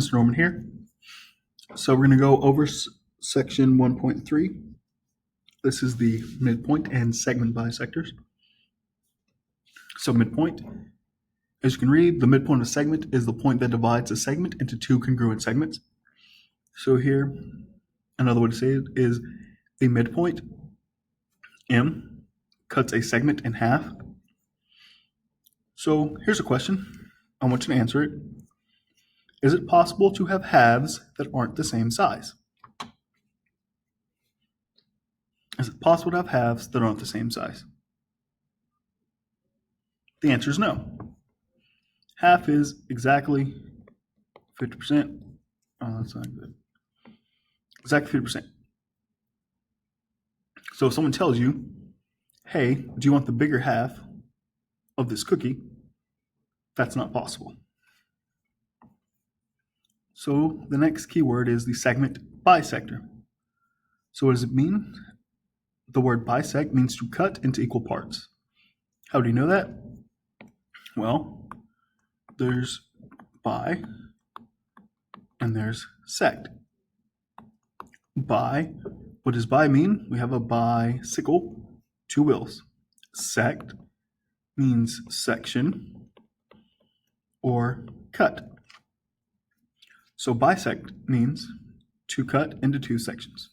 Mr. Norman here. So we're going to go over section 1.3. This is the midpoint and segment bisectors. So midpoint, as you can read, the midpoint of a segment is the point that divides a segment into two congruent segments. So here, another way to say it is the midpoint, M, cuts a segment in half. So here's a question. I want you to answer it. Is it possible to have halves that aren't the same size? Is it possible to have halves that aren't the same size? The answer is no. Half is exactly 50%. That's not good. Exactly 50%. So if someone tells you, hey, do you want the bigger half of this cookie? That's not possible. So the next keyword is the segment bisector. So what does it mean? The word bisect means to cut into equal parts. How do you know that? Well, there's bi and there's sect. Bi, what does bi mean? We have a bicycle, two wheels. Sect means section or cut. So bisect means to cut into two sections.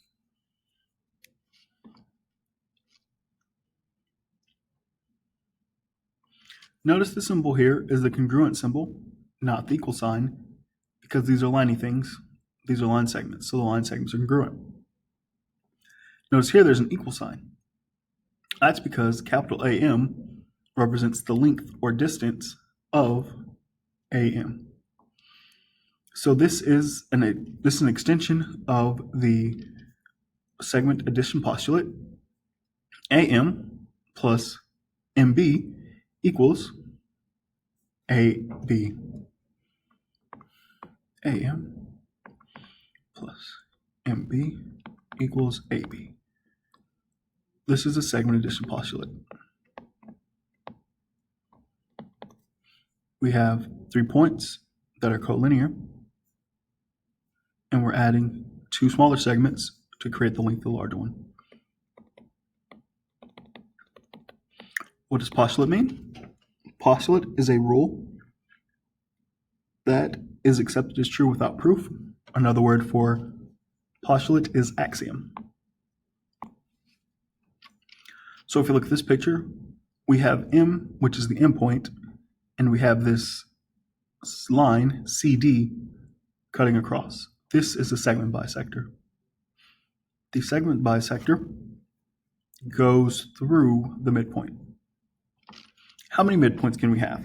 Notice the symbol here is the congruent symbol, not the equal sign, because these are liney things. These are line segments, so the line segments are congruent. Notice here there's an equal sign. That's because capital AM represents the length or distance of AM. So this is an extension of the segment addition postulate. AM plus MB equals AB. AM plus MB equals AB. This is a segment addition postulate. We have 3 points that are collinear, and we're adding two smaller segments to create the length of the larger one. What does postulate mean? Postulate is a rule that is accepted as true without proof. Another word for postulate is axiom. So if you look at this picture, we have M, which is the endpoint, and we have this line, CD, cutting across. This is a segment bisector. The segment bisector goes through the midpoint. How many midpoints can we have?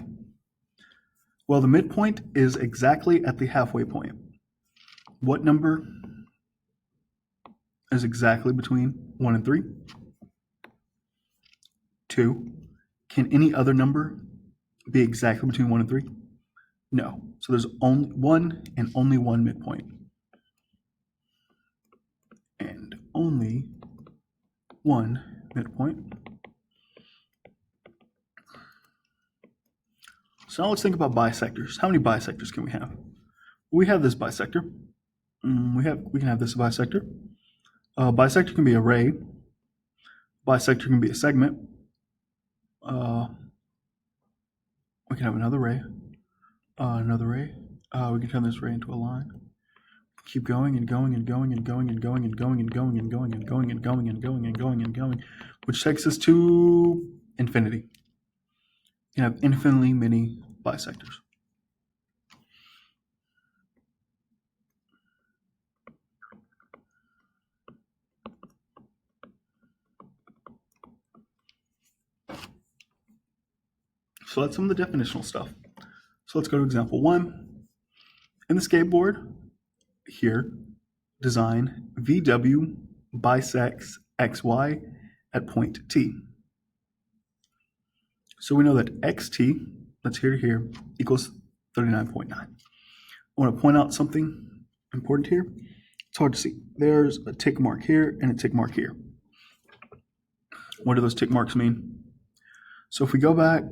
Well, the midpoint is exactly at the halfway point. What number is exactly between 1 and 3? 2. Can any other number be exactly between 1 and 3? No. So there's only one and only one midpoint. And only one midpoint. So now let's think about bisectors. How many bisectors can we have? We have this bisector. We can have this bisector. Bisector can be a ray. Bisector can be a segment. We can have another ray. Another ray. We can turn this ray into a line. Keep going and going and going and going and going and going and going and going and going and going and going and going and going, which takes us to infinity. You have infinitely many bisectors. So that's some of the definitional stuff. So let's go to example 1. In the skateboard, here, design VW bisects XY at point T. So we know that XT, that's here, equals 39.9. I want to point out something important here. It's hard to see. There's a tick mark here and a tick mark here. What do those tick marks mean? So if we go back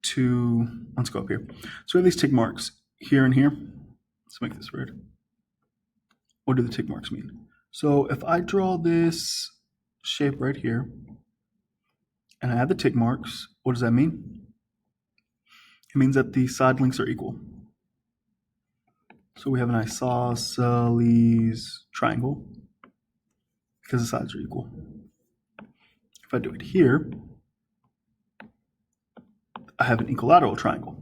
to, let's go up here. So we have these tick marks. here and here. Let's make this red. What do the tick marks mean? So if I draw this shape right here, and I add the tick marks, what does that mean? It means that the side lengths are equal. So we have an isosceles triangle because the sides are equal. If I do it here, I have an equilateral triangle.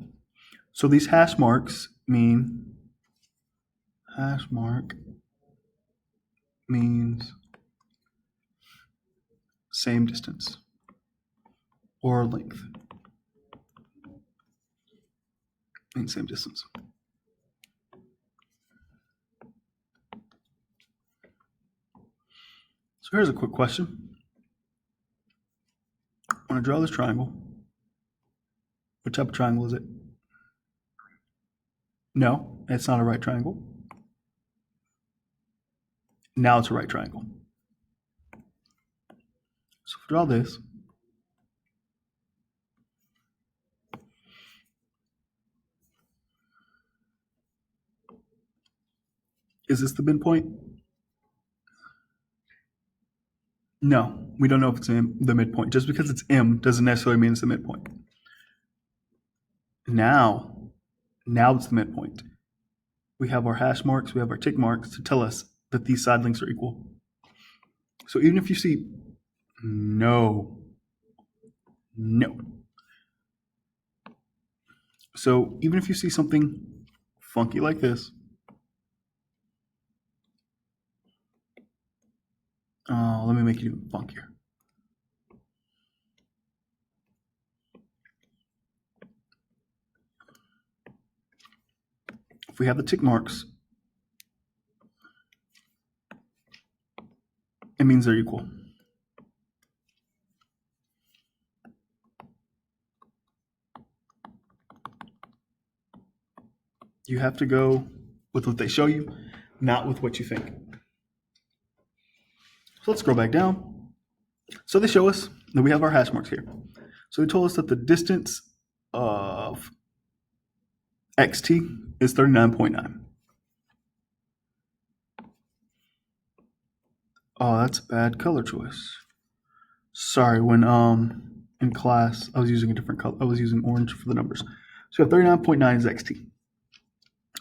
So these hash marks mean, hash mark means same distance or length. Means same distance. So here's a quick question. When I draw this triangle, what type of triangle is it? No, it's not a right triangle. Now it's a right triangle. So if I draw this, is this the midpoint? No, we don't know if it's the midpoint. Just because it's M doesn't necessarily mean it's the midpoint. Now it's the midpoint. We have our hash marks, we have our tick marks to tell us that these side lengths are equal. So even if you see no. So even if you see something funky like this, let me make it even funkier. If we have the tick marks, it means they're equal. You have to go with what they show you, not with what you think. So let's scroll back down. So they show us that we have our hash marks here. So they told us that the distance of xt is 39.9. Oh, that's a bad color choice. Sorry, when in class I was using a different color. I was using orange for the numbers. So we have 39.9 is xt.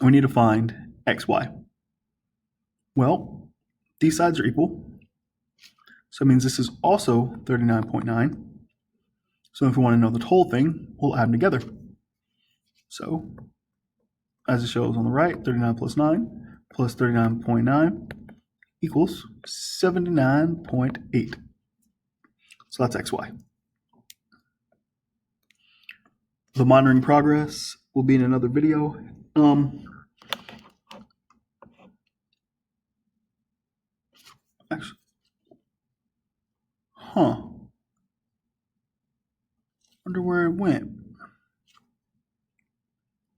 We need to find xy. Well, these sides are equal. So it means this is also 39.9. So if we want to know the whole thing, we'll add them together. So as it shows on the right, 39 plus 9 plus 39.9 equals 79.8. So that's xy. The monitoring progress will be in another video. Actually,